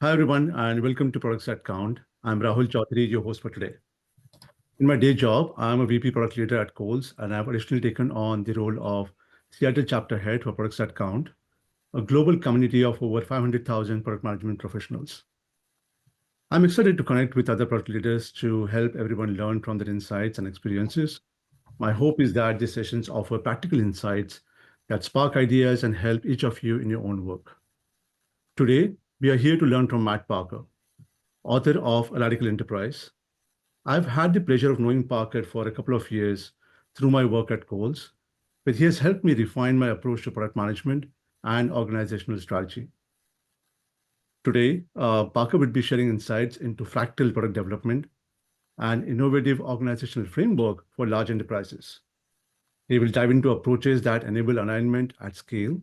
Hi, everyone, and welcome to Products That Count. I'm Rahul Chaudhary, your host for today. In my day job, I'm a VP product leader at Kohl's, and I've additionally taken on the role of Seattle chapter head for Products That Count, a global community of over 500,000 product management professionals. I'm excited to connect with other product leaders to help everyone learn from their insights and experiences. My hope is that these sessions offer practical insights that spark ideas and help each of you in your own work. Today, we are here to learn from Matt Parker, author of A Radical Enterprise. I've had the pleasure of knowing Parker for a couple of years through my work at Kohl's, but he has helped me refine my approach to product management and organizational strategy. Today, Parker will be sharing insights into fractal product development and innovative organizational framework for large enterprises. He will dive into approaches that enable alignment at scale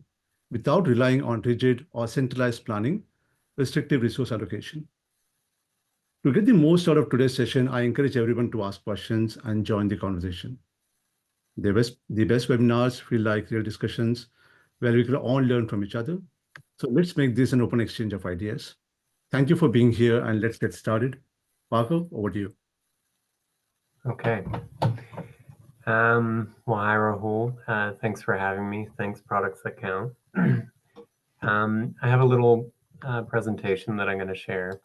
without relying on rigid or centralized planning, restrictive resource allocation. To get the most out of today's session, I encourage everyone to ask questions and join the conversation. The best webinars feel like real discussions where we can all learn from each other. So let's make this an open exchange of ideas. Thank you for being here, and let's get started. Parker, over to you. Okay. Well, hi, Rahul. Thanks for having me. Thanks, Products That Count. I have a little presentation that I'm going to share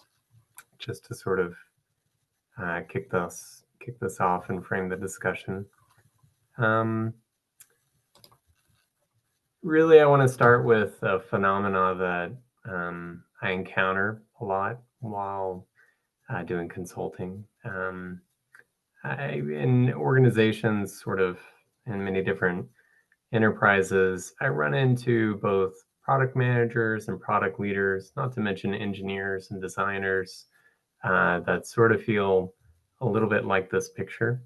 just to sort of kick this off and frame the discussion. Really, I want to start with a phenomena that I encounter a lot while doing consulting. In organizations, sort of in many different enterprises, I run into both product managers and product leaders, not to mention engineers and designers, that sort of feel a little bit like this picture.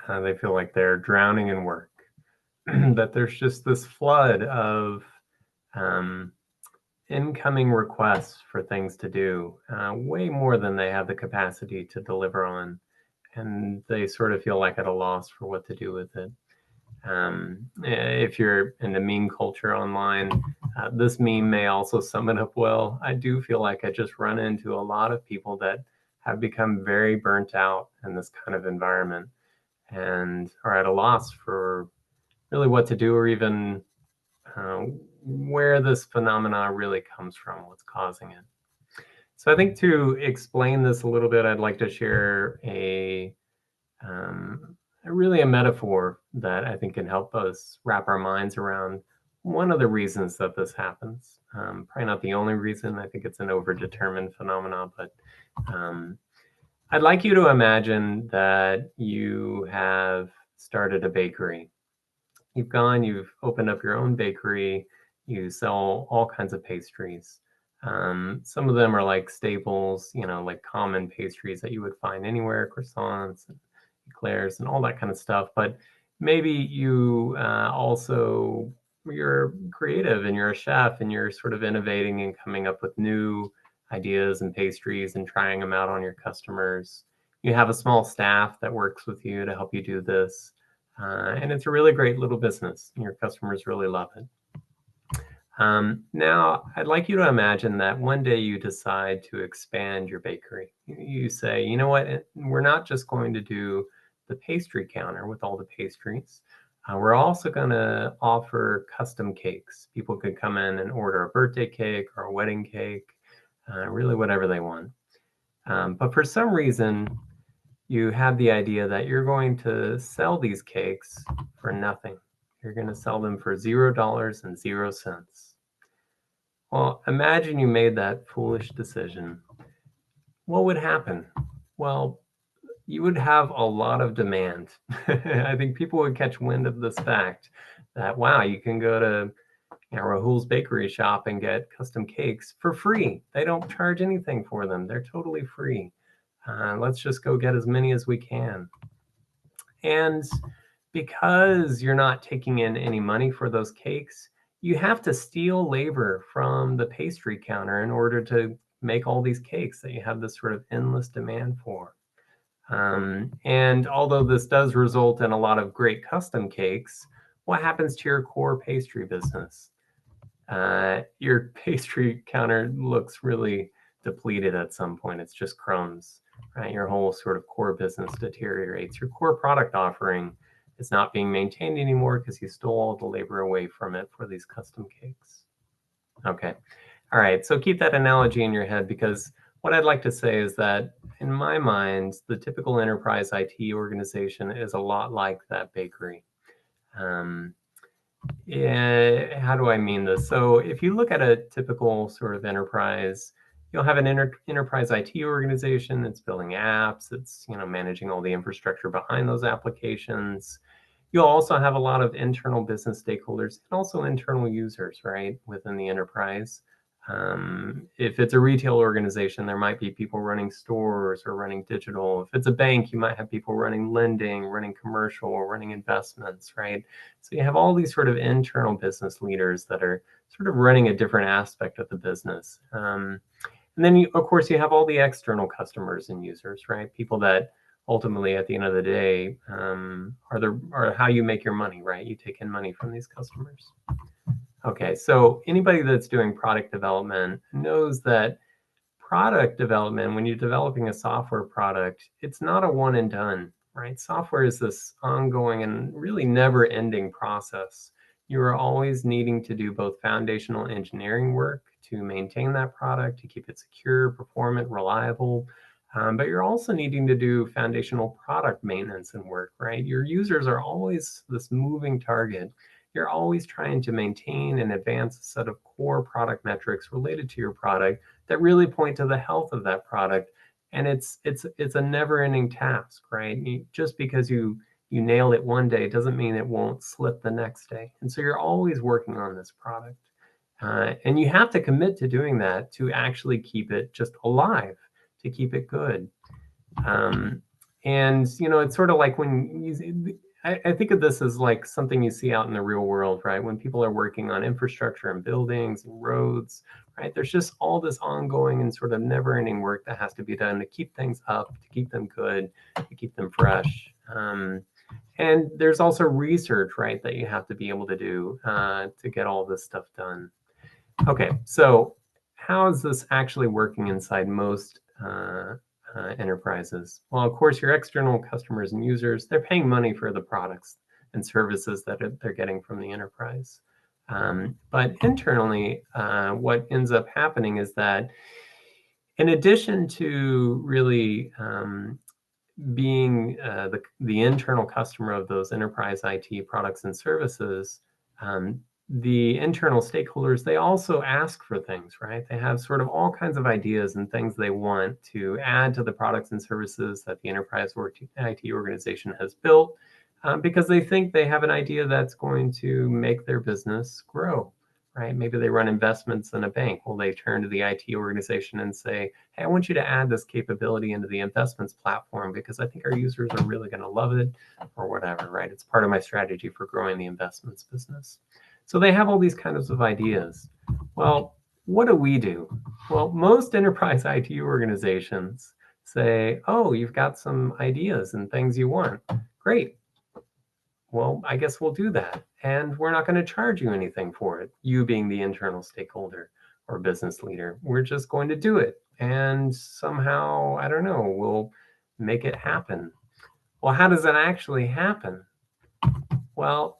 They feel like they're drowning in work, that there's just this flood of incoming requests for things to do, way more than they have the capacity to deliver on. And they sort of feel like at a loss for what to do with it. If you're in the meme culture online, this meme may also sum it up well. I do feel like I just run into a lot of people that have become very burnt out in this kind of environment and are at a loss for really what to do, or even where this phenomena really comes from, what's causing it. So I think to explain this a little bit, I'd like to share really a metaphor that I think can help us wrap our minds around one of the reasons that this happens. Probably not the only reason. I think it's an overdetermined phenomenon, but I'd like you to imagine that you have started a bakery. You've opened up your own bakery. You sell all kinds of pastries. Some of them are like staples, like common pastries that you would find anywhere, croissants and eclairs and all that kind of stuff. But maybe you you're creative and you're a chef and you're sort of innovating and coming up with new ideas and pastries and trying them out on your customers. You have a small staff that works with you to help you do this. And it's a really great little business. And your customers really love it. Now, I'd like you to imagine that one day you decide to expand your bakery. You say, you know what, we're not just going to do the pastry counter with all the pastries. We're also going to offer custom cakes. People could come in and order a birthday cake or a wedding cake, really whatever they want. But for some reason, you have the idea that you're going to sell these cakes for nothing. You're going to sell them for $0.00. Well, imagine you made that foolish decision. What would happen? Well, you would have a lot of demand. I think people would catch wind of this fact that, wow, you can go to Rahul's bakery shop and get custom cakes for free. They don't charge anything for them. They're totally free. Let's just go get as many as we can. And because you're not taking in any money for those cakes, you have to steal labor from the pastry counter in order to make all these cakes that you have this sort of endless demand for. And although this does result in a lot of great custom cakes, what happens to your core pastry business? Your pastry counter looks really depleted at some point. It's just crumbs, right? Your whole sort of core business deteriorates. Your core product offering is not being maintained anymore because you stole all the labor away from it for these custom cakes. Okay. All right. So keep that analogy in your head, because what I'd like to say is that in my mind, the typical enterprise IT organization is a lot like that bakery. How do I mean this? So if you look at a typical sort of enterprise, you'll have an enterprise IT organization that's building apps, it's managing all the infrastructure behind those applications. You'll also have a lot of internal business stakeholders and also internal users, right, within the enterprise. If it's a retail organization, there might be people running stores or running digital. If it's a bank, you might have people running lending, running commercial, or running investments, right? So you have all these sort of internal business leaders that are sort of running a different aspect of the business. And then, of course, you have all the external customers and users, right? People that ultimately, at the end of the day, are how you make your money, right? You take in money from these customers. Okay, so anybody that's doing product development knows that product development, when you're developing a software product, it's not a one and done, right? Software is this ongoing and really never-ending process. You are always needing to do both foundational engineering work to maintain that product, to keep it secure, performant, reliable, but you're also needing to do foundational product maintenance and work, right? Your users are always this moving target. You're always trying to maintain and advance a set of core product metrics related to your product that really point to the health of that product. And it's a never-ending task, right? Just because you nail it one day doesn't mean it won't slip the next day. And so you're always working on this product. And you have to commit to doing that to actually keep it just alive, to keep it good. And it's sort of like when I think of this as like something you see out in the real world, right? When people are working on infrastructure and buildings and roads, right? There's just all this ongoing and sort of never-ending work that has to be done to keep things up, to keep them good, to keep them fresh. And there's also research, right, that you have to be able to do to get all this stuff done. Okay, so how is this actually working inside most enterprises? Well, of course, your external customers and users, they're paying money for the products and services that they're getting from the enterprise. But internally, what ends up happening is that in addition to really being the internal customer of those enterprise IT products and services, the internal stakeholders, they also ask for things, right? They have sort of all kinds of ideas and things they want to add to the products and services that the enterprise IT organization has built, because they think they have an idea that's going to make their business grow, right? Maybe they run investments in a bank. Well, they turn to the IT organization and say, hey, I want you to add this capability into the investments platform because I think our users are really going to love it, or whatever, right? It's part of my strategy for growing the investments business. So they have all these kinds of ideas. Well, what do? Well, most enterprise IT organizations say, oh, you've got some ideas and things you want. Great. Well, I guess we'll do that. And we're not going to charge you anything for it, you being the internal stakeholder or business leader. We're just going to do it. And somehow, I don't know, we'll make it happen. Well, how does that actually happen? Well,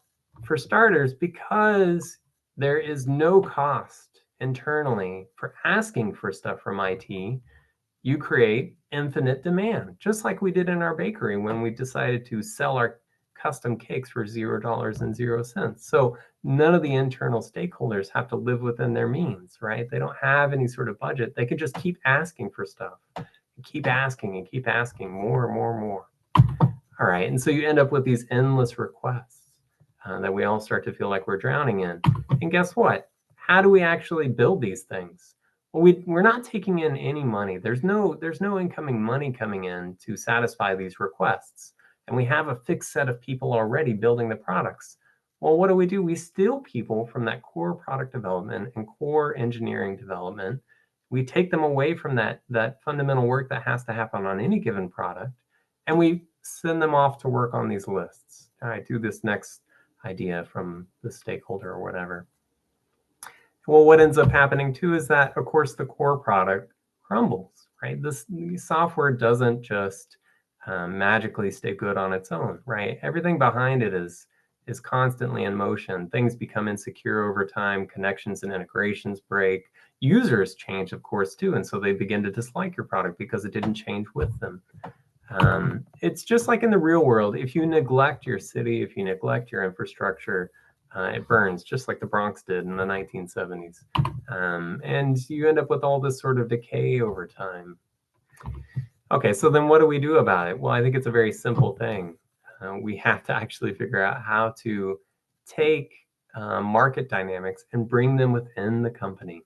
for starters, because there is no cost internally for asking for stuff from IT, you create infinite demand, just like we did in our bakery when we decided to sell our custom cakes for $0.00. So none of the internal stakeholders have to live within their means, right? They don't have any sort of budget. They can just keep asking for stuff, and keep asking and keep asking more and more and more. All right, and so you end up with these endless requests that we all start to feel like we're drowning in. And guess what? How do we actually build these things? Well, we're not taking in any money. There's no incoming money coming in to satisfy these requests. And we have a fixed set of people already building the products. Well, what do? We steal people from that core product development and core engineering development. We take them away from that fundamental work that has to happen on any given product, and we send them off to work on these lists. All right, do this next idea from the stakeholder or whatever. Well, what ends up happening too is that, of course, the core product crumbles, right? The software doesn't just magically stay good on its own, right? Everything behind it is constantly in motion. Things become insecure over time, connections and integrations break. Users change, of course, too, and so they begin to dislike your product because it didn't change with them. It's just like in the real world. If you neglect your city, if you neglect your infrastructure, it burns, just like the Bronx did in the 1970s. And you end up with all this sort of decay over time. Okay, so then what do we do about it? Well, I think it's a very simple thing. We have to actually figure out how to take market dynamics and bring them within the company.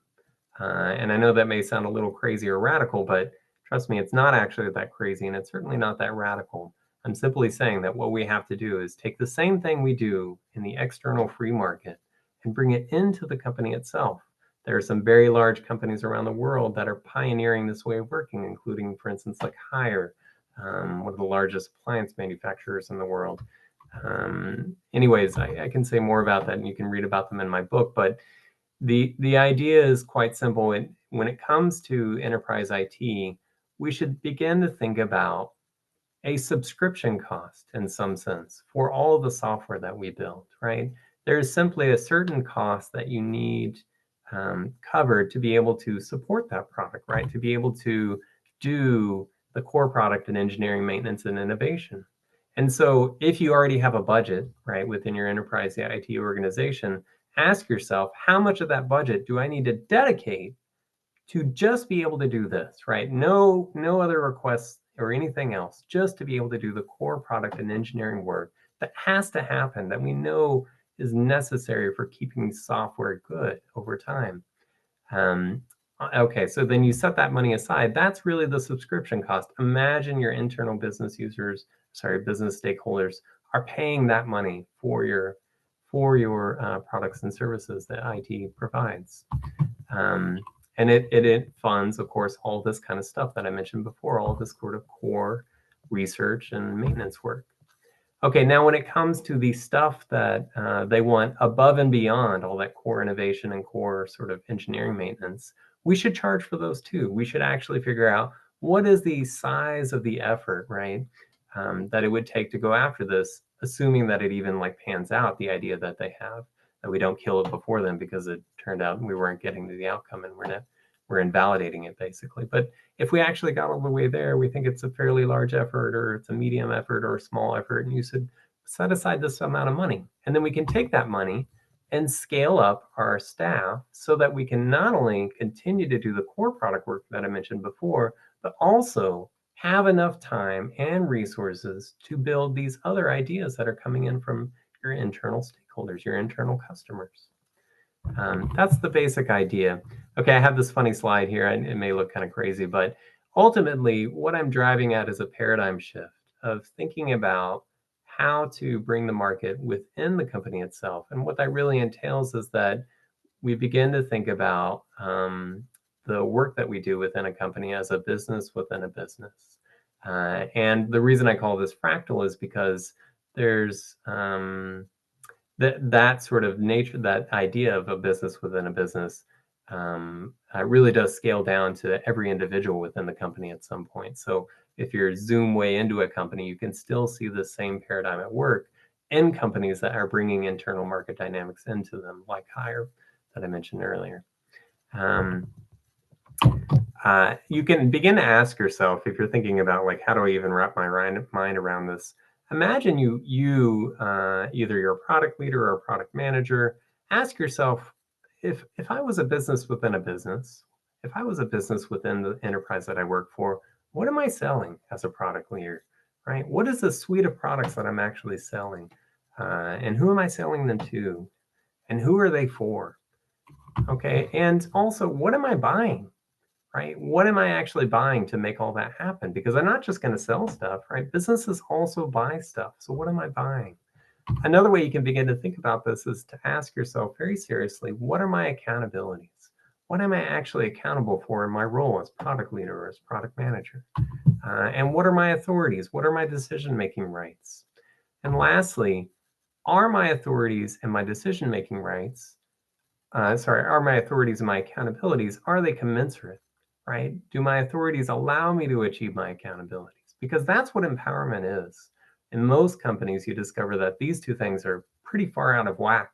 And I know that may sound a little crazy or radical, but trust me, it's not actually that crazy, and it's certainly not that radical. I'm simply saying that what we have to do is take the same thing we do in the external free market and bring it into the company itself. There are some very large companies around the world that are pioneering this way of working, including, for instance, like Haier, one of the largest appliance manufacturers in the world. Anyways, I can say more about that, and you can read about them in my book, but the idea is quite simple. When it comes to enterprise IT, we should begin to think about a subscription cost in some sense for all of the software that we build, right? There's simply a certain cost that you need covered to be able to support that product, right? To be able to do the core product and engineering, maintenance, and innovation. And so if you already have a budget, right, within your enterprise IT organization, ask yourself, how much of that budget do I need to dedicate to just be able to do this, right? No other requests or anything else, just to be able to do the core product and engineering work that has to happen, that we know is necessary for keeping software good over time. Okay, so then you set that money aside. That's really the subscription cost. Imagine your internal business users, business stakeholders are paying that money for your products and services that IT provides. And it funds, of course, all this kind of stuff that I mentioned before, all this sort of core research and maintenance work. Okay, now when it comes to the stuff that they want above and beyond all that core innovation and core sort of engineering maintenance, we should charge for those too. We should actually figure out what is the size of the effort, right, that it would take to go after this, assuming that it even like pans out, the idea that they have, that we don't kill it before them because it turned out we weren't getting to the outcome and we're invalidating it basically. But if we actually got all the way there, we think it's a fairly large effort, or it's a medium effort, or a small effort, and you should set aside this amount of money. And then we can take that money and scale up our staff so that we can not only continue to do the core product work that I mentioned before, but also have enough time and resources to build these other ideas that are coming in from your internal stakeholders, your internal customers. That's the basic idea. Okay, I have this funny slide here, and it may look kind of crazy, but ultimately what I'm driving at is a paradigm shift of thinking about how to bring the market within the company itself. And what that really entails is that we begin to think about the work that we do within a company as a business within a business. And the reason I call this fractal is because there's that sort of nature, that idea of a business within a business really does scale down to every individual within the company at some point. So if you're zoom way into a company, you can still see the same paradigm at work in companies that are bringing internal market dynamics into them, like Haier that I mentioned earlier. You can begin to ask yourself, if you're thinking about like, how do I even wrap my mind around this? Imagine you either you're a product leader or a product manager. Ask yourself, if I was a business within a business, if I was a business within the enterprise that I work for, what am I selling as a product leader, right? What is the suite of products that I'm actually selling? And who am I selling them to? And who are they for? Okay, and also, what am I buying? Right? What am I actually buying to make all that happen? Because I'm not just going to sell stuff, right? Businesses also buy stuff. So what am I buying? Another way you can begin to think about this is to ask yourself very seriously, what are my accountabilities? What am I actually accountable for in my role as product leader or as product manager? And what are my authorities? What are my decision-making rights? And lastly, are my authorities and my decision-making rights, are my authorities and my accountabilities, are they commensurate? right? Do my authorities allow me to achieve my accountabilities? Because that's what empowerment is. In most companies, you discover that these two things are pretty far out of whack.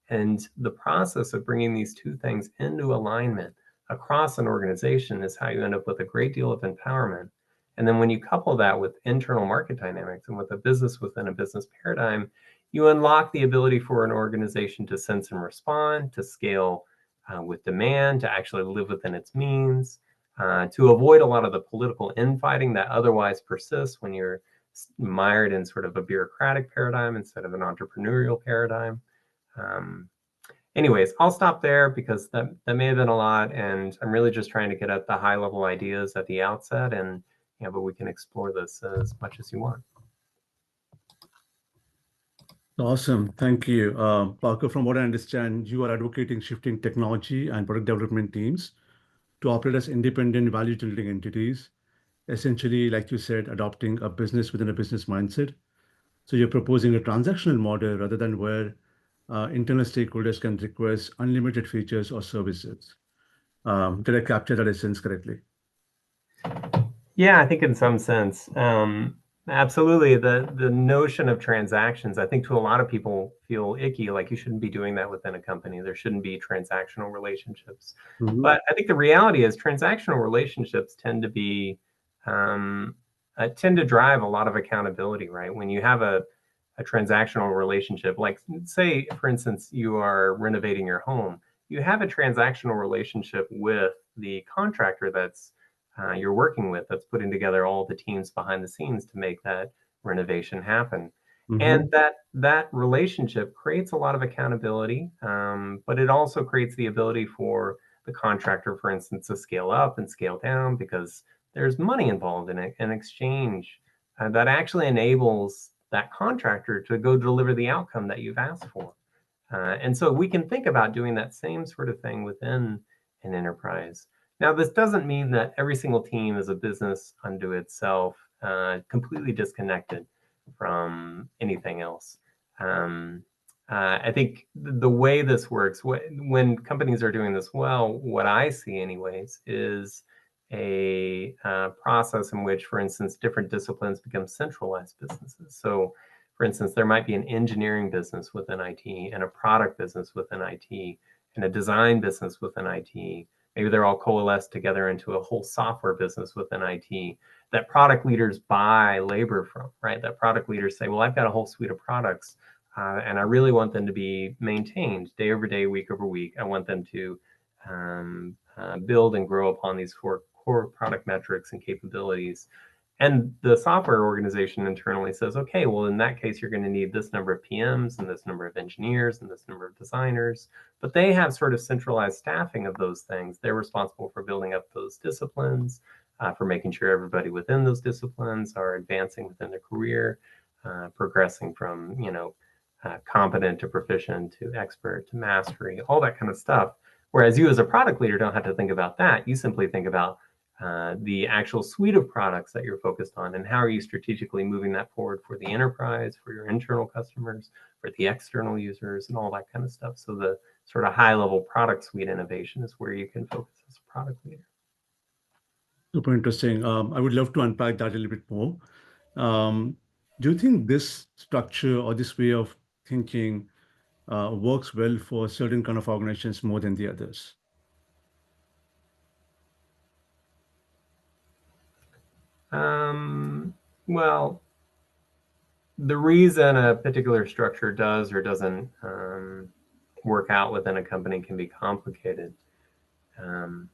And the process of bringing these two things into alignment across an organization is how you end up with a great deal of empowerment. And then when you couple that with internal market dynamics and with a business within a business paradigm, you unlock the ability for an organization to sense and respond, to scale with demand, to actually live within its means, to avoid a lot of the political infighting that otherwise persists when you're mired in sort of a bureaucratic paradigm instead of an entrepreneurial paradigm. Um, Anyways, I'll stop there because that may have been a lot, and I'm really just trying to get at the high level ideas at the outset, and but we can explore this as much as you want. Awesome. Thank you. Parker, from what I understand, you are advocating shifting technology and product development teams to operate as independent value generating entities, essentially, like you said, adopting a business within a business mindset. So you're proposing a transactional model rather than where internal stakeholders can request unlimited features or services. Did I capture that essence correctly? Yeah, I think in some sense, absolutely. The notion of transactions, I think to a lot of people feel icky, like you shouldn't be doing that within a company. There shouldn't be transactional relationships. Mhm. But I think the reality is transactional relationships tend to be tend to drive a lot of accountability, right? When you have a transactional relationship, like say, for instance, you are renovating your home, you have a transactional relationship with the contractor that's you're working with, that's putting together all the teams behind the scenes to make that renovation happen. Mhm. And that relationship creates a lot of accountability, but it also creates the ability for the contractor, for instance, to scale up and scale down because there's money involved in it, an exchange that actually enables that contractor to go deliver the outcome that you've asked for. And so we can think about doing that same sort of thing within an enterprise. Now, this doesn't mean that every single team is a business unto itself, completely disconnected from anything else. Um, I think the way this works, when companies are doing this well, what I see, anyways, is a process in which, for instance, different disciplines become centralized businesses. So, for instance, there might be an engineering business within IT and a product business within IT and a design business within IT. Maybe they're all coalesced together into a whole software business within IT that product leaders buy labor from, right? That product leaders say, well, I've got a whole suite of products and I really want them to be maintained day over day, week over week. I want them to build and grow upon these core product metrics and capabilities. And the software organization internally says, okay, well, in that case, you're going to need this number of PMs and this number of engineers and this number of designers. But they have sort of centralized staffing of those things. They're responsible for building up those disciplines, for making sure everybody within those disciplines are advancing within their career, progressing from, competent to proficient to expert to mastery, all that kind of stuff. Whereas you as a product leader don't have to think about that. You simply think about the actual suite of products that you're focused on and how are you strategically moving that forward for the enterprise, for your internal customers, for the external users, and all that kind of stuff. So the sort of high level product suite innovation is where you can focus as a product leader. Super interesting. I would love to unpack that a little bit more. Um, do you think this structure or this way of thinking works well for certain kind of organizations more than the others? Well, the reason a particular structure does or doesn't work out within a company can be complicated. Um,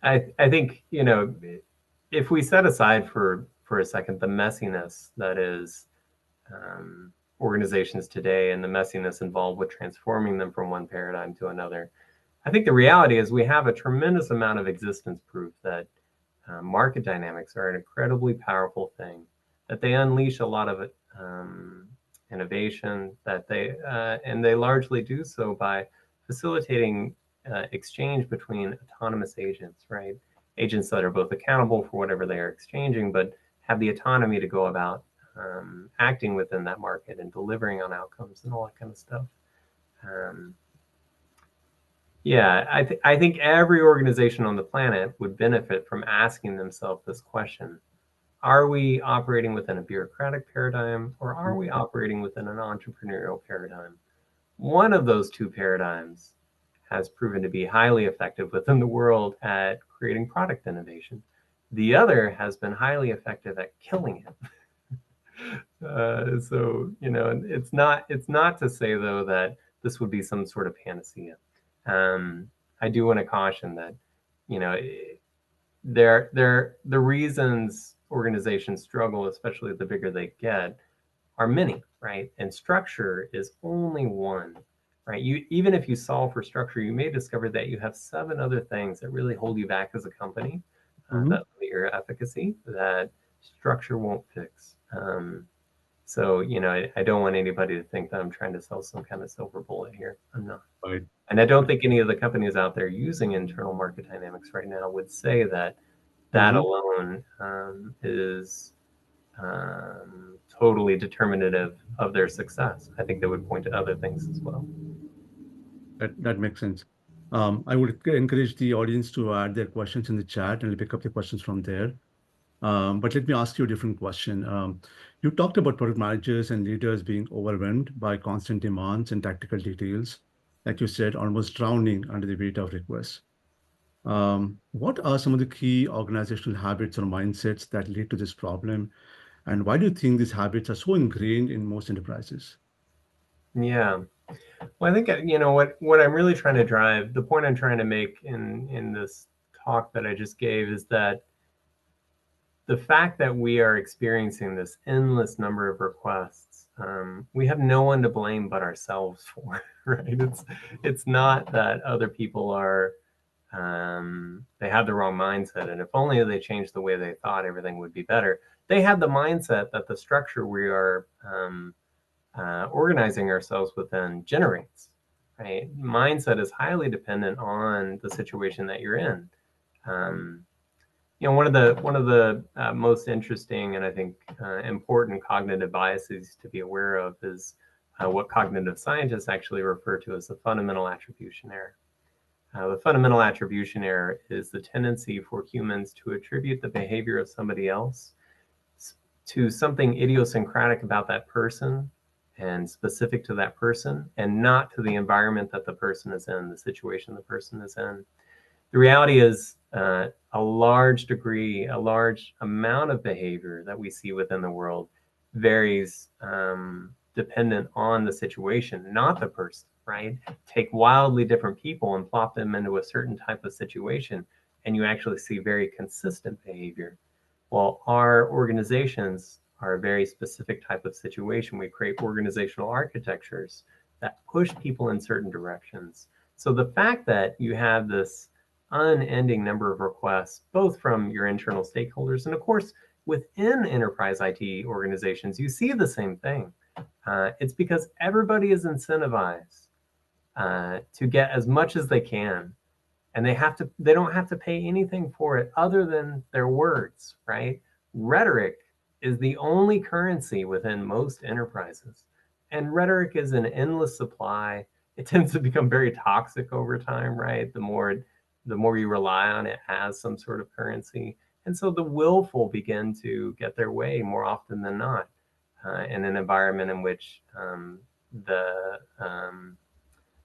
I think, if we set aside for a second the messiness that is organizations today and the messiness involved with transforming them from one paradigm to another, I think the reality is we have a tremendous amount of existence proof that market dynamics are an incredibly powerful thing, that they unleash a lot of innovation, that and they largely do so by facilitating exchange between autonomous agents, right? Agents that are both accountable for whatever they are exchanging, but have the autonomy to go about acting within that market and delivering on outcomes and all that kind of stuff. Um, Yeah, I think every organization on the planet would benefit from asking themselves this question. Are we operating within a bureaucratic paradigm, or are we operating within an entrepreneurial paradigm? One of those two paradigms has proven to be highly effective within the world at creating product innovation. The other has been highly effective at killing it. So it's not to say though that this would be some sort of panacea. I do want to caution that you know the reasons organizations struggle, especially the bigger they get, are many, right? And structure is only one, right? You even if you solve for structure, you may discover that you have 7 other things that really hold you back as a company, Mhm. that limit your efficacy, that structure won't fix. So, I don't want anybody to think that I'm trying to sell some kind of silver bullet here. I'm not. Right. And I don't think any of the companies out there using internal market dynamics right now would say that that Mhm. alone is totally determinative of their success. I think they would point to other things as well. That makes sense. I would encourage the audience to add their questions in the chat, and I'll pick up the questions from there. But let me ask you a different question. You talked about product managers and leaders being overwhelmed by constant demands and tactical details, like you said, almost drowning under the weight of requests. What are some of the key organizational habits or mindsets that lead to this problem? And why do you think these habits are so ingrained in most enterprises? Yeah. Well, I think what I'm really trying to drive, the point I'm trying to make in this talk that I just gave is that the fact that we are experiencing this endless number of requests, we have no one to blame but ourselves for, right? It's not that other people are they have the wrong mindset, and if only they changed the way they thought, everything would be better. They had the mindset that the structure we are organizing ourselves within generates. Right? Mindset is highly dependent on the situation that you're in. Um, one of the most interesting and I think important cognitive biases to be aware of is what cognitive scientists actually refer to as the fundamental attribution error. The fundamental attribution error is the tendency for humans to attribute the behavior of somebody else to something idiosyncratic about that person and specific to that person, and not to the environment that the person is in, the situation the person is in. The reality is, a large degree, a large amount of behavior that we see within the world varies dependent on the situation, not the person, right? Take wildly different people and plop them into a certain type of situation, and you actually see very consistent behavior. Well, our organizations are a very specific type of situation. We create organizational architectures that push people in certain directions. So the fact that you have this unending number of requests, both from your internal stakeholders and, of course, within enterprise IT organizations, you see the same thing. It's because everybody is incentivized to get as much as they can, and they don't have to pay anything for it other than their words, right? Rhetoric is the only currency within most enterprises, and rhetoric is an endless supply. It tends to become very toxic over time, right? The more you rely on it as some sort of currency, and so the willful begin to get their way more often than not in an environment in which the um,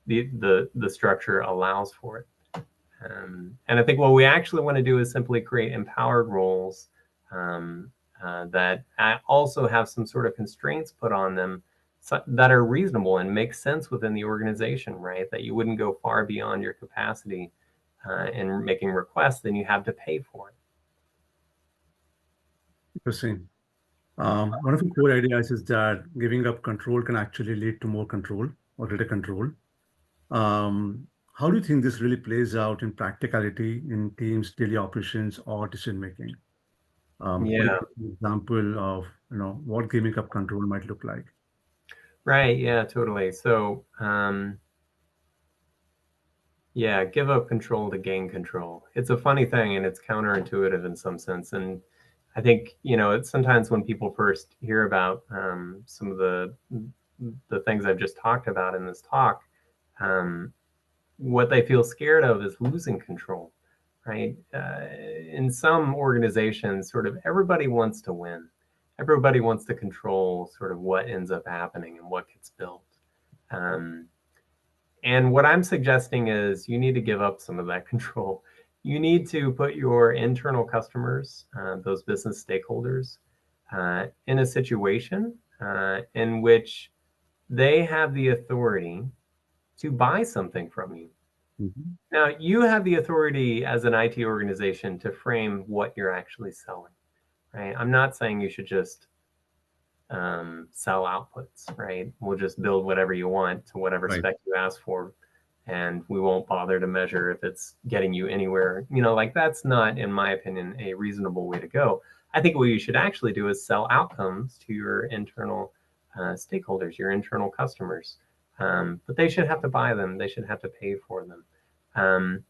the structure allows for it. And I think what we actually want to do is simply create empowered roles um, that also have some sort of constraints put on them that are reasonable and make sense within the organization, right? That you wouldn't go far beyond your capacity in making requests, then you have to pay for it. Interesting. One of the core ideas is that giving up control can actually lead to more control or greater control. How do you think this really plays out in practicality in teams' daily operations or decision making? Could you Yeah, give an example of what giving up control might look like? right. Yeah, totally. So, yeah, give up control to gain control. It's a funny thing and it's counterintuitive in some sense. And I think, it's sometimes when people first hear about some of the things I've just talked about in this talk, um, what they feel scared of is losing control, right? In some organizations, sort of everybody wants to win. Everybody wants to control sort of what ends up happening and what gets built. And what I'm suggesting is you need to give up some of that control. You need to put your internal customers, those business stakeholders, in a situation in which they have the authority to buy something from you. Mhm. Now, you have the authority as an IT organization to frame what you're actually selling, right? I'm not saying you should just sell outputs, right? We'll just build whatever you want to whatever Right. spec you ask for, and we won't bother to measure if it's getting you anywhere. Like that's not, in my opinion, a reasonable way to go. I think what you should actually do is sell outcomes to your internal stakeholders, your internal customers. But they should have to buy them. They should have to pay for them.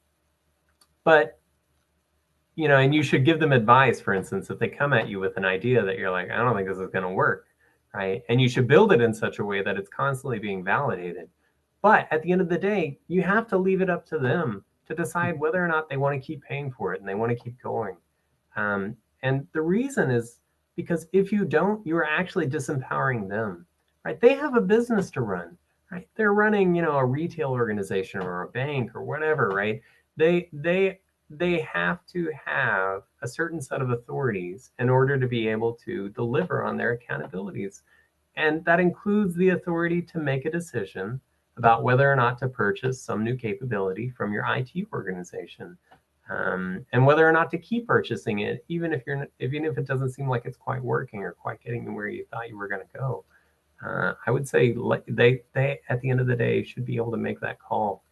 But and you should give them advice, for instance, if they come at you with an idea that you're like, I don't think this is going to work, right? And you should build it in such a way that it's constantly being validated. But at the end of the day, you have to leave it up to them to decide whether or not they want to keep paying for it and they want to keep going. And the reason is because if you don't, you are actually disempowering them, right? They have a business to run, right? They're running, a retail organization or a bank or whatever, right? They have to have a certain set of authorities in order to be able to deliver on their accountabilities. And that includes the authority to make a decision about whether or not to purchase some new capability from your IT organization, and whether or not to keep purchasing it, even if it doesn't seem like it's quite working or quite getting to where you thought you were going to go. I would say they at the end of the day should be able to make that call.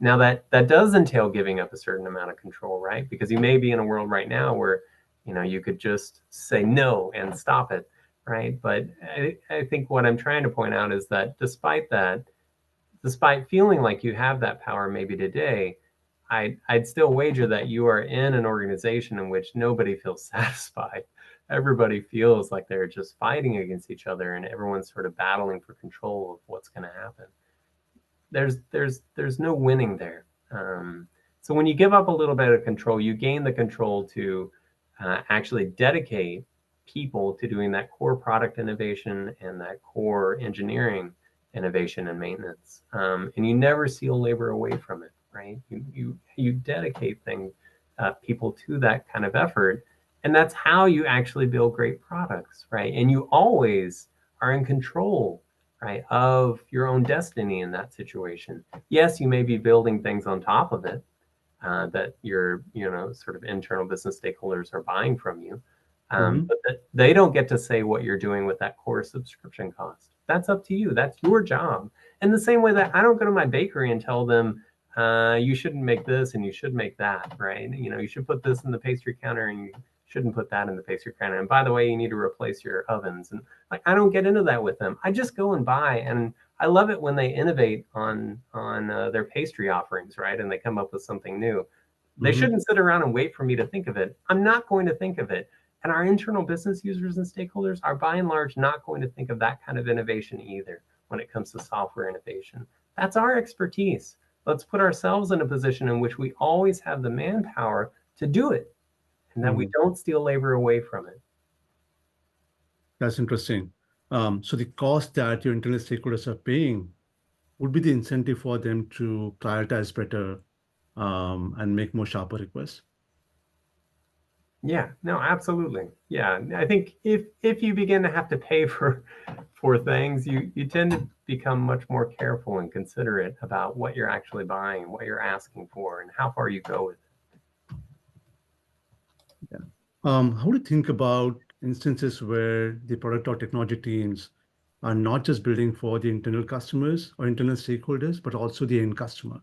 Now that does entail giving up a certain amount of control, right? Because you may be in a world right now where you could just say no and stop it, right? But I think what I'm trying to point out is that despite feeling like you have that power maybe today, I'd still wager that you are in an organization in which nobody feels satisfied. Everybody feels like they're just fighting against each other and everyone's sort of battling for control of what's going to happen. There's no winning there. So when you give up a little bit of control, you gain the control to actually dedicate people to doing that core product innovation and that core engineering innovation and maintenance. And you never steal labor away from it, right? You dedicate people to that kind of effort, and that's how you actually build great products, right? And you always are in control, right, of your own destiny in that situation. Yes, you may be building things on top of it that your sort of internal business stakeholders are buying from you, Mhm. but they don't get to say what you're doing with that core subscription cost. That's up to you. That's your job. In the same way that I don't go to my bakery and tell them you shouldn't make this and you should make that, right? You should put this in the pastry counter and you shouldn't put that in the pastry counter. And by the way, you need to replace your ovens. And like, I don't get into that with them. I just go and buy. And I love it when they innovate on their pastry offerings, right? And they come up with something new. They Mhm. shouldn't sit around and wait for me to think of it. I'm not going to think of it. And our internal business users and stakeholders are by and large not going to think of that kind of innovation either when it comes to software innovation. That's our expertise. Let's put ourselves in a position in which we always have the manpower to do it and that we Mhm. don't steal labor away from it. That's interesting. So the cost that your internal stakeholders are paying would be the incentive for them to prioritize better, and make more sharper requests. Yeah, no, absolutely. Yeah, I think if you begin to have to pay for things, you tend to become much more careful and considerate about what you're actually buying, what you're asking for, and how far you go with it. Yeah. How do you think about instances where the product or technology teams are not just building for the internal customers or internal stakeholders, but also the end customer?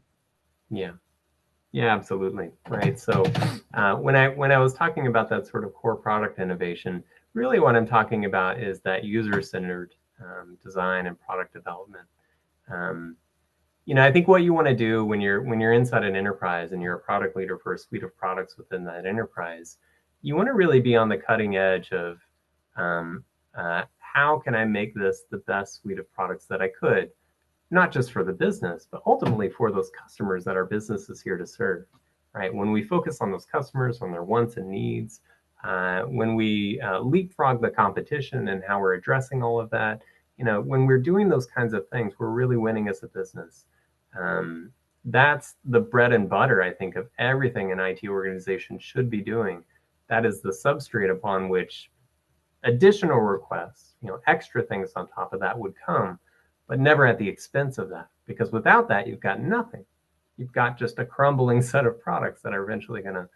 Yeah. Yeah, absolutely. Right. So when I was talking about that sort of core product innovation, really what I'm talking about is that user-centered design and product development. Um, I think what you want to do when you're inside an enterprise and you're a product leader for a suite of products within that enterprise, you want to really be on the cutting edge of how can I make this the best suite of products that I could, not just for the business, but ultimately for those customers that our business is here to serve, right? When we focus on those customers, on their wants and needs, when we leapfrog the competition and how we're addressing all of that, when we're doing those kinds of things, we're really winning as a business. That's the bread and butter, I think, of everything an IT organization should be doing. That is the substrate upon which additional requests, extra things on top of that would come, but never at the expense of that. Because without that, you've got nothing. You've got just a crumbling set of products that are eventually going to,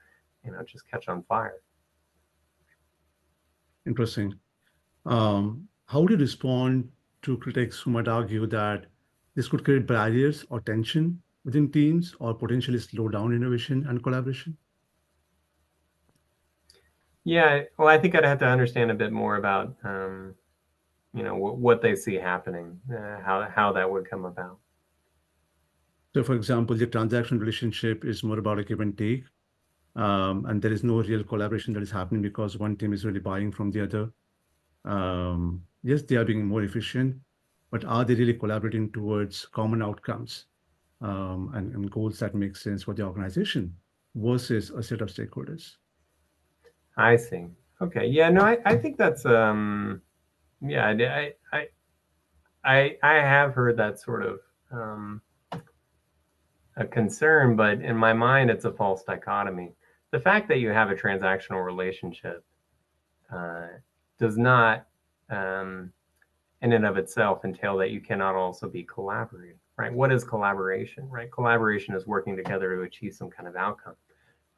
just catch on fire. Interesting. How would you respond to critics who might argue that this could create barriers or tension within teams or potentially slow down innovation and collaboration? Yeah, well, I think I'd have to understand a bit more about, what they see happening, how that would come about. So, for example, the transaction relationship is more about a give and take, and there is no real collaboration that is happening because one team is really buying from the other. Yes, they are being more efficient, but are they really collaborating towards common outcomes and goals that make sense for the organization versus a set of stakeholders? I see. Okay. Yeah. No, I think that's yeah. I have heard that sort of a concern, but in my mind, it's a false dichotomy. The fact that you have a transactional relationship uh, does not, in and of itself, entail that you cannot also be collaborating. Right? What is collaboration? Right? Collaboration is working together to achieve some kind of outcome.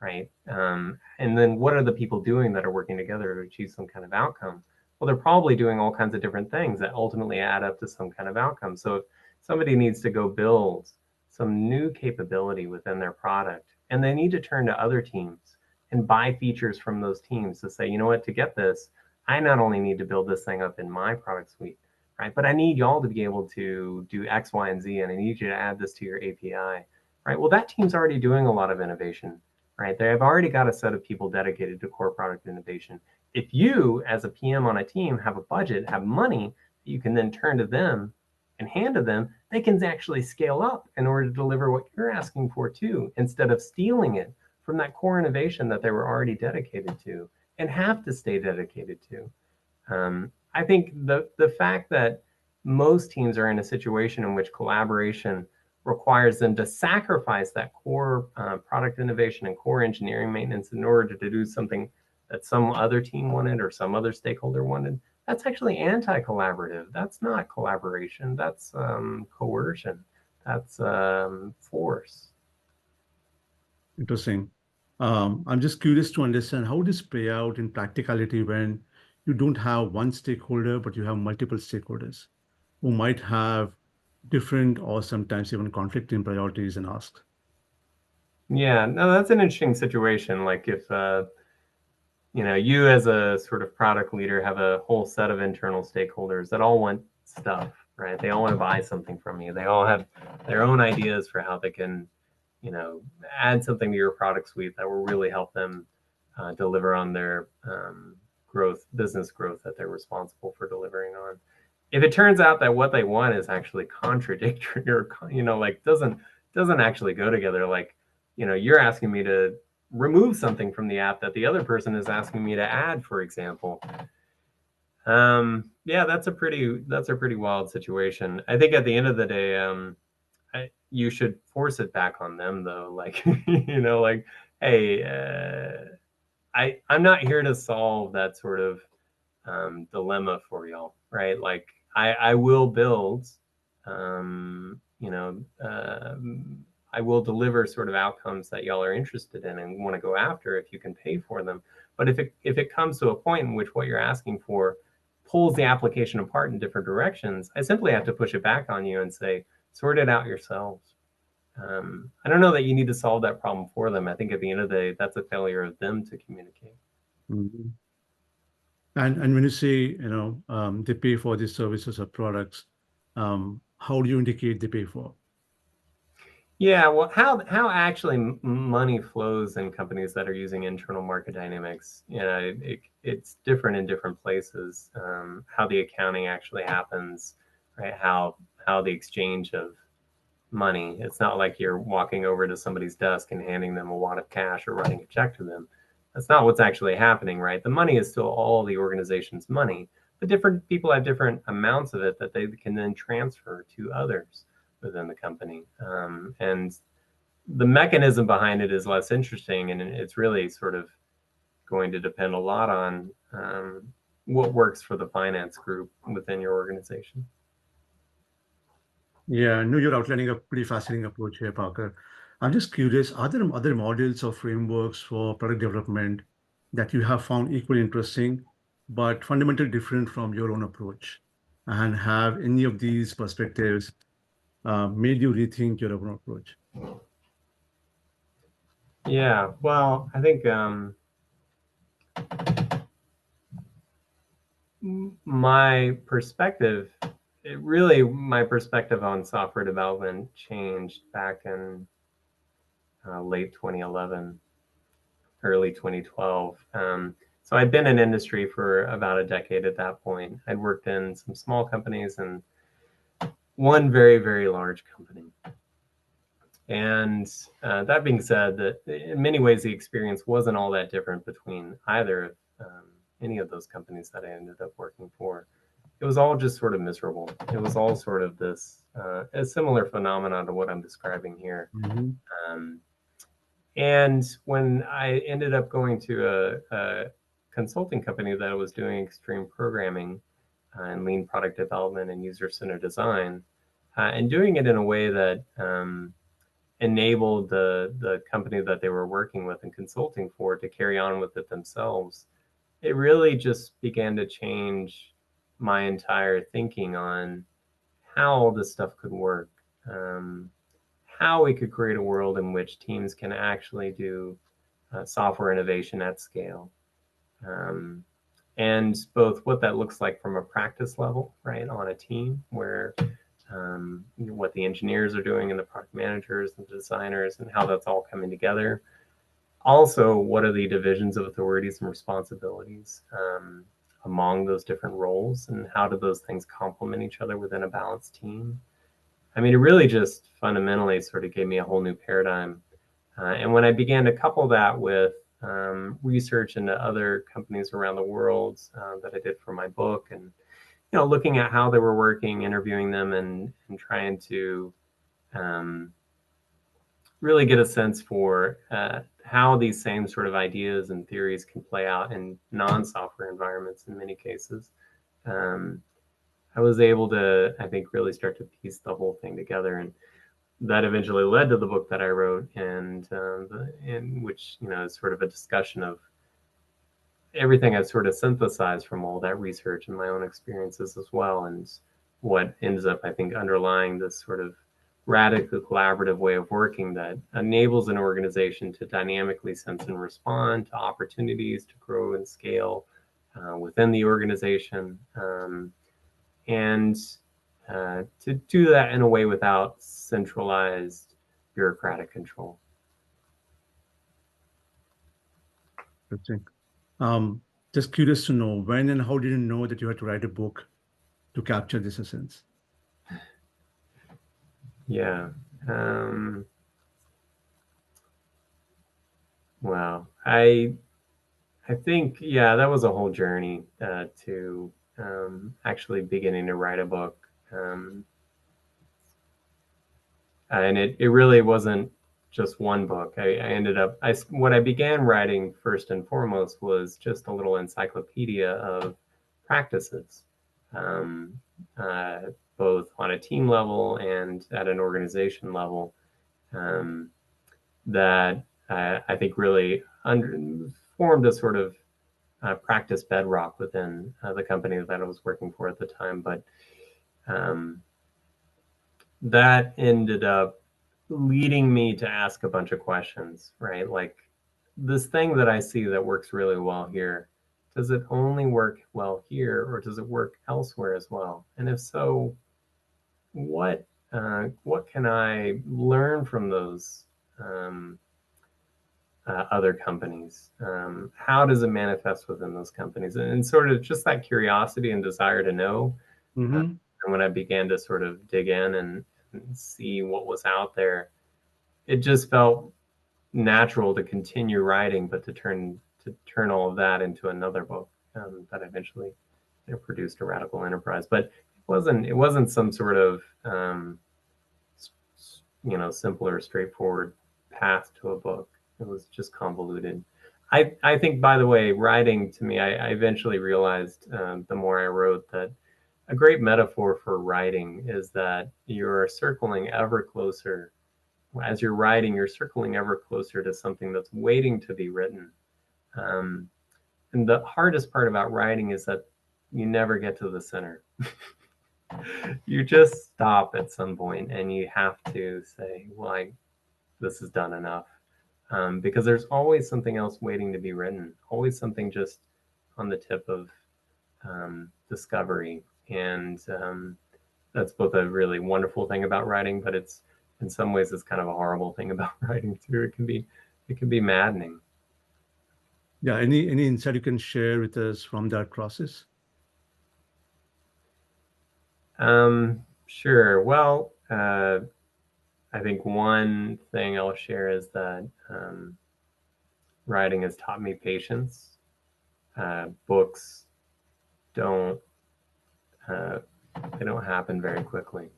Right? And then what are the people doing that are working together to achieve some kind of outcome? Well, they're probably doing all kinds of different things that ultimately add up to some kind of outcome. So if somebody needs to go build some new capability within their product, and they need to turn to other teams and buy features from those teams to say, you know what, to get this, I not only need to build this thing up in my product suite, right, but I need y'all to be able to do X, Y, and Z, and I need you to add this to your API, right? Well, that team's already doing a lot of innovation, right? They have already got a set of people dedicated to core product innovation. If you, as a PM on a team, have a budget, have money, you can then turn to them and hand to them, they can actually scale up in order to deliver what you're asking for too, instead of stealing it from that core innovation that they were already dedicated to and have to stay dedicated to. I think the fact that most teams are in a situation in which collaboration requires them to sacrifice that core product innovation and core engineering maintenance in order to do something that some other team wanted or some other stakeholder wanted, that's actually anti-collaborative. That's not collaboration. That's coercion. That's force. Interesting. I'm just curious to understand how this play out in practicality when you don't have one stakeholder, but you have multiple stakeholders who might have different or sometimes even conflicting priorities and asks. Yeah, no, that's an interesting situation. Like if you as a sort of product leader have a whole set of internal stakeholders that all want stuff, right? They all want to buy something from you. They all have their own ideas for how they can, add something to your product suite that will really help them deliver on their business growth that they're responsible for delivering on. If it turns out that what they want is actually contradictory or like doesn't actually go together, like you're asking me to remove something from the app that the other person is asking me to add, for example. Yeah, that's a pretty wild situation. I think at the end of the day, you should force it back on them though. Like, like, hey, I'm not here to solve that sort of dilemma for y'all, right? Like, I will build, um, you know, I will deliver sort of outcomes that y'all are interested in and want to go after if you can pay for them. But if it comes to a point in which what you're asking for pulls the application apart in different directions, I simply have to push it back on you and say, sort it out yourselves. I don't know that you need to solve that problem for them. I think at the end of the day, that's a failure of them to communicate. Mhm. And when you say, they pay for these services or products, how do you indicate they pay for? Yeah, well, how actually money flows in companies that are using internal market dynamics, it's different in different places. How the accounting actually happens, right? How how the exchange of money. It's not like you're walking over to somebody's desk and handing them a wad of cash or writing a check to them. That's not what's actually happening, right? The money is still all the organization's money, but different people have different amounts of it that they can then transfer to others within the company. And the mechanism behind it is less interesting, and it's really sort of going to depend a lot on what works for the finance group within your organization. Yeah, I know you're outlining a pretty fascinating approach here, Parker. I'm just curious, are there other models or frameworks for product development that you have found equally interesting, but fundamentally different from your own approach? And have any of these perspectives made you rethink your own approach? Yeah, well, I think my perspective, my perspective on software development changed back in late 2011, early 2012. So I'd been in industry for about a decade at that point. I'd worked in some small companies and one very, very large company. And that being said, that in many ways the experience wasn't all that different between either any of those companies that I ended up working for. It was all just sort of miserable. It was all sort of this a similar phenomenon to what I'm describing here. Mhm. Um, and when I ended up going to a consulting company that was doing extreme programming and lean product development and user-centered design, and doing it in a way that enabled the company that they were working with and consulting for to carry on with it themselves, it really just began to change my entire thinking on how all this stuff could work, um, how we could create a world in which teams can actually do software innovation at scale. Um, and both what that looks like from a practice level, right, on a team where what the engineers are doing and the product managers and the designers and how that's all coming together. Also, what are the divisions of authorities and responsibilities among those different roles, and how do those things complement each other within a balanced team? I mean, it really just fundamentally sort of gave me a whole new paradigm. And when I began to couple that with research into other companies around the world that I did for my book, and looking at how they were working, interviewing them, and trying to um, really get a sense for how these same sort of ideas and theories can play out in non-software environments in many cases. Um, I was able to, I think, really start to piece the whole thing together, and that eventually led to the book that I wrote, and in which is sort of a discussion of everything I've sort of synthesized from all that research and my own experiences as well, and what ends up, I think, underlying this sort of radical collaborative way of working that enables an organization to dynamically sense and respond to opportunities to grow and scale within the organization, and to do that in a way without centralized bureaucratic control. Interesting. Um, just curious to know when and how did you know that you had to write a book to capture this essence? Yeah. Wow. I think, yeah, that was a whole journey to actually beginning to write a book. And it really wasn't just one book. I ended up, what I began writing first and foremost was just a little encyclopedia of practices, um, uh, both on a team level and at an organization level, um, that I think really formed a sort of practice bedrock within the company that I was working for at the time. But um, that ended up leading me to ask a bunch of questions, right? Like, this thing that I see that works really well here, does it only work well here, or does it work elsewhere as well? And if so, what can I learn from those other companies? How does it manifest within those companies? And sort of just that curiosity and desire to know Mm-hmm. And when I began to sort of dig in and see what was out there, it just felt natural to continue writing, but to turn all of that into another book that eventually produced a Radical Enterprise. But it wasn't some sort of simple or straightforward path to a book. It was just convoluted. I think, by the way, writing, to me, I eventually realized the more I wrote, that a great metaphor for writing is that you're circling ever closer. As you're writing, you're circling ever closer to something that's waiting to be written. And the hardest part about writing is that you never get to the center. You just stop at some point and you have to say, well, this is done enough. Because there's always something else waiting to be written, always something just on the tip of discovery. And that's both a really wonderful thing about writing, but it's, in some ways, it's kind of a horrible thing about writing too. It can be maddening. Yeah, any insight you can share with us from that process? Sure. Well, I think one thing I'll share is that writing has taught me patience. Books don't they don't happen very quickly.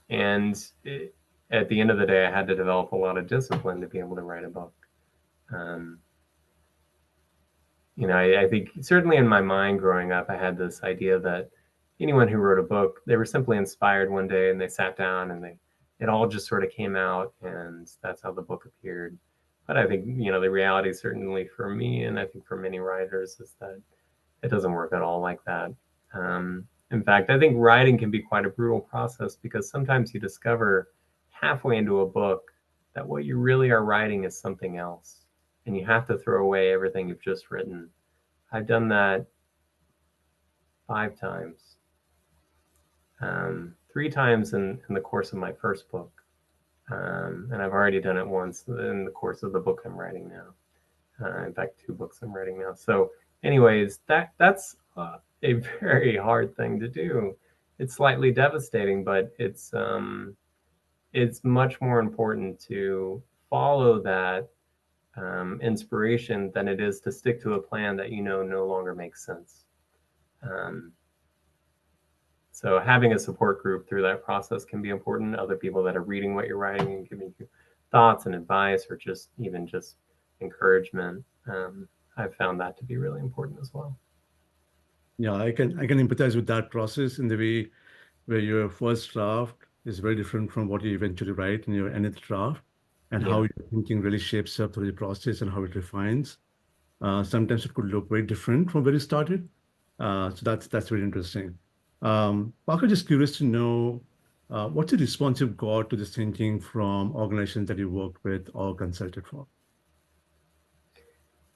And at the end of the day, I had to develop a lot of discipline to be able to write a book. I think certainly in my mind growing up, I had this idea that anyone who wrote a book, they were simply inspired one day and they sat down and it all just sort of came out, and that's how the book appeared. But I think, the reality certainly for me, and I think for many writers, is that it doesn't work at all like that. In fact, I think writing can be quite a brutal process, because sometimes you discover halfway into a book that what you really are writing is something else, and you have to throw away everything you've just written. I've done that 5 times, 3 times in the course of my first book, and I've already done it once in the course of the book I'm writing now. In fact, 2 books I'm writing now. So anyways, that's a very hard thing to do. It's slightly devastating, but it's much more important to follow that inspiration than it is to stick to a plan that no longer makes sense. So having a support group through that process can be important. Other people that are reading what you're writing and giving you thoughts and advice, or just encouragement. I've found that to be really important as well. Yeah, I can empathize with that process, in the way where your first draft is very different from what you eventually write in your nth draft, and how Yeah. your thinking really shapes up through the process and how it refines. Sometimes it could look very different from where you started. So that's very interesting. Parker, just curious to know, what's the response you've got to this thinking from organizations that you worked with or consulted for?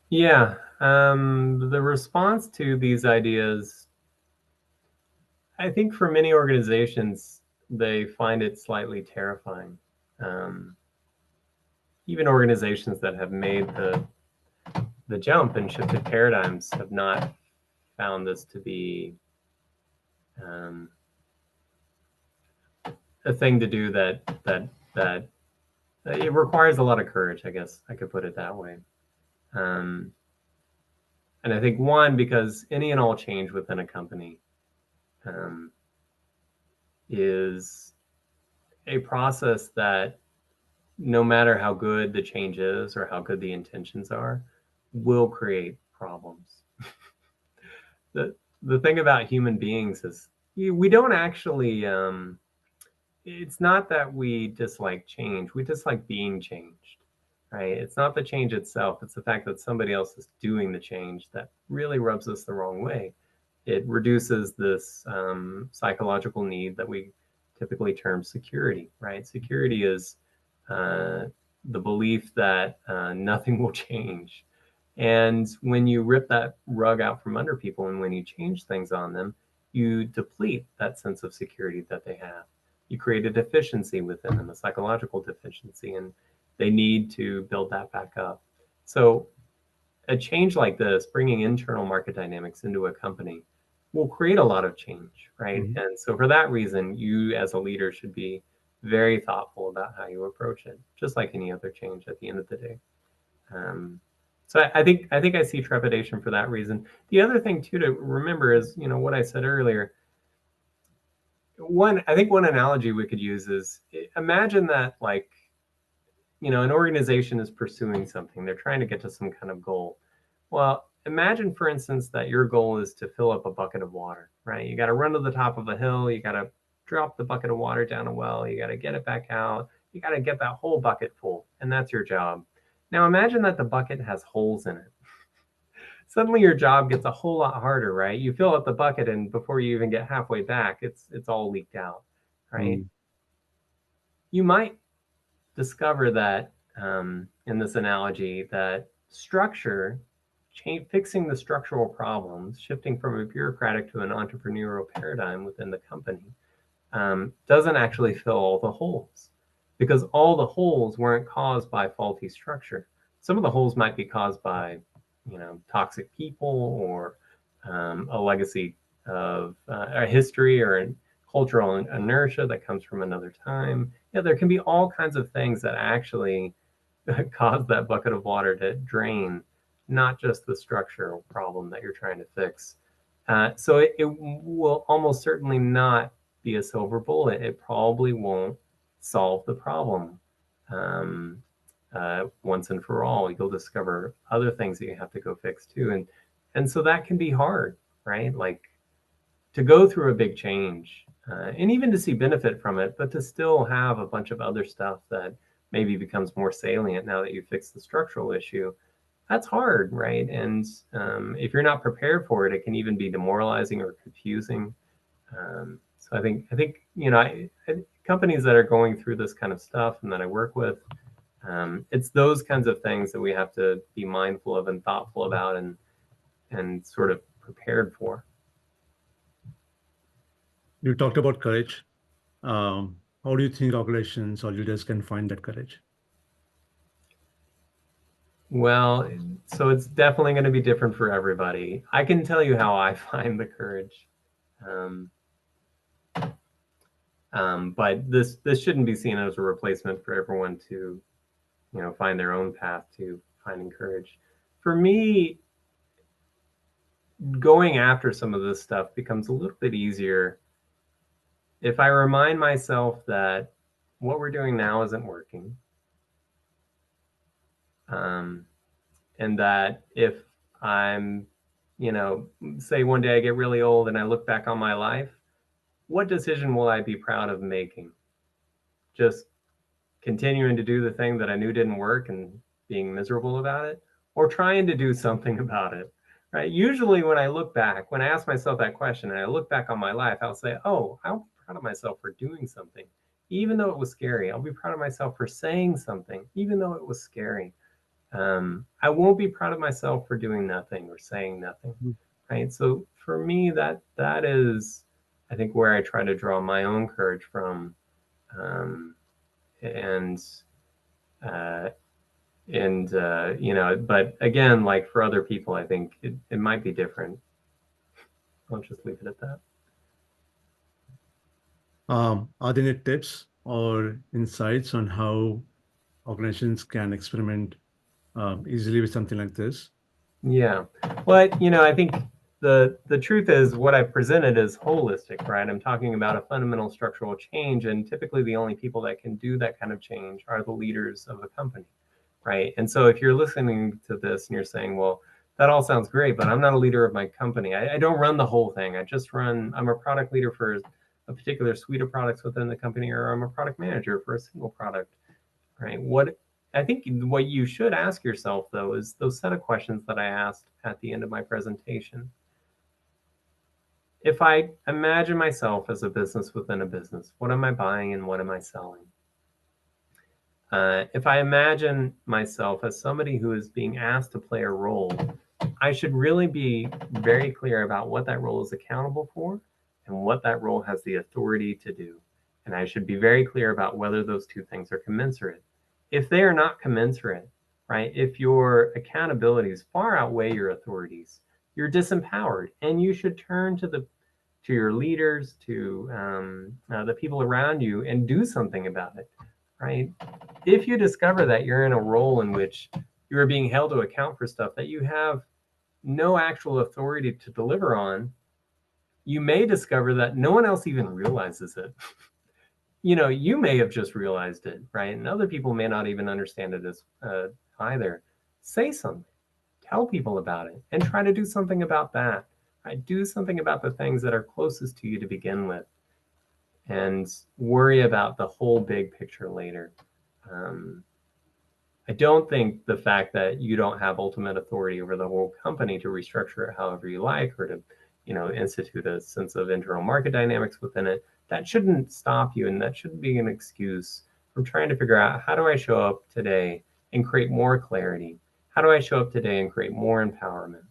Yeah. The response to these ideas, I think for many organizations, they find it slightly terrifying. Even organizations that have made the jump and shifted paradigms have not found this to be a thing to do that it requires a lot of courage, I guess I could put it that way. And I think, one, because any and all change within a company is a process that, no matter how good the change is or how good the intentions are, will create problems. The thing about human beings is we don't actually, it's not that we dislike change, we dislike being changed, right? It's not the change itself, it's the fact that somebody else is doing the change that really rubs us the wrong way. It reduces this psychological need that we typically term security, right? Security is the belief that nothing will change. And when you rip that rug out from under people and when you change things on them, you deplete that sense of security that they have. You create a deficiency within them, a psychological deficiency, and they need to build that back up. So a change like this, bringing internal market dynamics into a company, will create a lot of change, right? Mhm. And so for that reason, you as a leader should be very thoughtful about how you approach it, just like any other change at the end of the day. So I think I see trepidation for that reason. The other thing too to remember is, what I said earlier. I think one analogy we could use is, imagine that, like, an organization is pursuing something. They're trying to get to some kind of goal. Well, imagine, for instance, that your goal is to fill up a bucket of water, right? You got to run to the top of a hill. You got to drop the bucket of water down a well. You got to get it back out. You got to get that whole bucket full, and that's your job. Now imagine that the bucket has holes in it. Suddenly your job gets a whole lot harder, right? You fill up the bucket, and before you even get halfway back, it's all leaked out, right? Mm. You might discover that, in this analogy, that structure, fixing the structural problems, shifting from a bureaucratic to an entrepreneurial paradigm within the company, doesn't actually fill all the holes, because all the holes weren't caused by faulty structure. Some of the holes might be caused by, toxic people, or a legacy of a history, or a cultural inertia that comes from another time. There can be all kinds of things that actually cause that bucket of water to drain, not just the structural problem that you're trying to fix. So it will almost certainly not be a silver bullet. It probably won't solve the problem um, once and for all. You'll discover other things that you have to go fix too, and so that can be hard, right? Like, to go through a big change, and even to see benefit from it, but to still have a bunch of other stuff that maybe becomes more salient now that you fix the structural issue. That's hard, right? And if you're not prepared for it, it can even be demoralizing or confusing. So I think companies that are going through this kind of stuff and that I work with, it's those kinds of things that we have to be mindful of and thoughtful about, and sort of prepared for. You talked about courage. How do you think organizations or leaders can find that courage? Well, so it's definitely going to be different for everybody. I can tell you how I find the courage. Um, but this shouldn't be seen as a replacement for everyone to, find their own path to finding courage. For me, going after some of this stuff becomes a little bit easier if I remind myself that what we're doing now isn't working. Um, and that if I'm, say one day I get really old and I look back on my life, what decision will I be proud of making? Just continuing to do the thing that I knew didn't work and being miserable about it, or trying to do something about it, right? Usually when I look back, when I ask myself that question and I look back on my life, I'll say, oh, I'll be proud of myself for doing something, even though it was scary. I'll be proud of myself for saying something, even though it was scary. I won't be proud of myself for doing nothing or saying nothing, Mm. right? So for me, that is, I think, where I try to draw my own courage from, um, and uh, but again, like for other people, I think it might be different. I'll just leave it at that. Are there any tips or insights on how organizations can experiment easily with something like this? Yeah. Well, I think the truth is, what I presented is holistic, right? I'm talking about a fundamental structural change, and typically the only people that can do that kind of change are the leaders of a company, right? And so if you're listening to this and you're saying, well, that all sounds great, but I'm not a leader of my company. I don't run the whole thing. I'm a product leader for a particular suite of products within the company, or I'm a product manager for a single product, right? I think what you should ask yourself, though, is those set of questions that I asked at the end of my presentation. If I imagine myself as a business within a business, what am I buying and what am I selling? If I imagine myself as somebody who is being asked to play a role, I should really be very clear about what that role is accountable for and what that role has the authority to do. And I should be very clear about whether those two things are commensurate. If they are not commensurate, right, if your accountabilities far outweigh your authorities, you're disempowered, and you should turn to your leaders, to the people around you, and do something about it, right? If you discover that you're in a role in which you are being held to account for stuff that you have no actual authority to deliver on, you may discover that no one else even realizes it. You may have just realized it, right? And other people may not even understand it as either. Say something, tell people about it, and try to do something about that. Right? Do something about the things that are closest to you to begin with, and worry about the whole big picture later. I don't think the fact that you don't have ultimate authority over the whole company to restructure it however you like, or to, institute a sense of internal market dynamics within it, that shouldn't stop you, and that shouldn't be an excuse from trying to figure out, how do I show up today and create more clarity? How do I show up today and create more empowerment?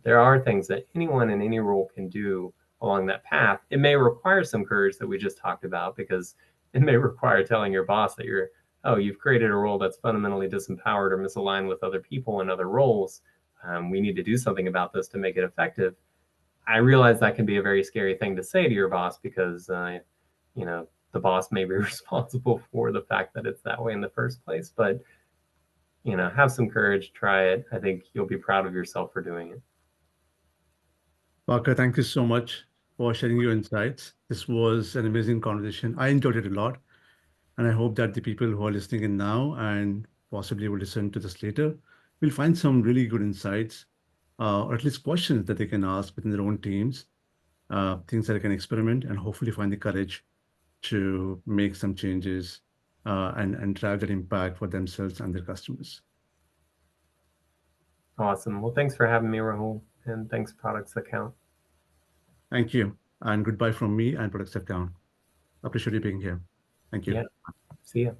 There are things that anyone in any role can do along that path. It may require some courage that we just talked about, because it may require telling your boss that you've created a role that's fundamentally disempowered or misaligned with other people in other roles. We need to do something about this to make it effective. I realize that can be a very scary thing to say to your boss, because the boss may be responsible for the fact that it's that way in the first place. But have some courage, try it. I think you'll be proud of yourself for doing it. Parker, thank you so much for sharing your insights. This was an amazing conversation. I enjoyed it a lot. And I hope that the people who are listening in now and possibly will listen to this later will find some really good insights, or at least questions that they can ask within their own teams, things that they can experiment and hopefully find the courage to make some changes, and drive that impact for themselves and their customers. Awesome. Well, thanks for having me, Rahul, and thanks, Products That Count. Thank you. And goodbye from me and Products That Count. Appreciate you being here. Thank you. Yeah. See ya.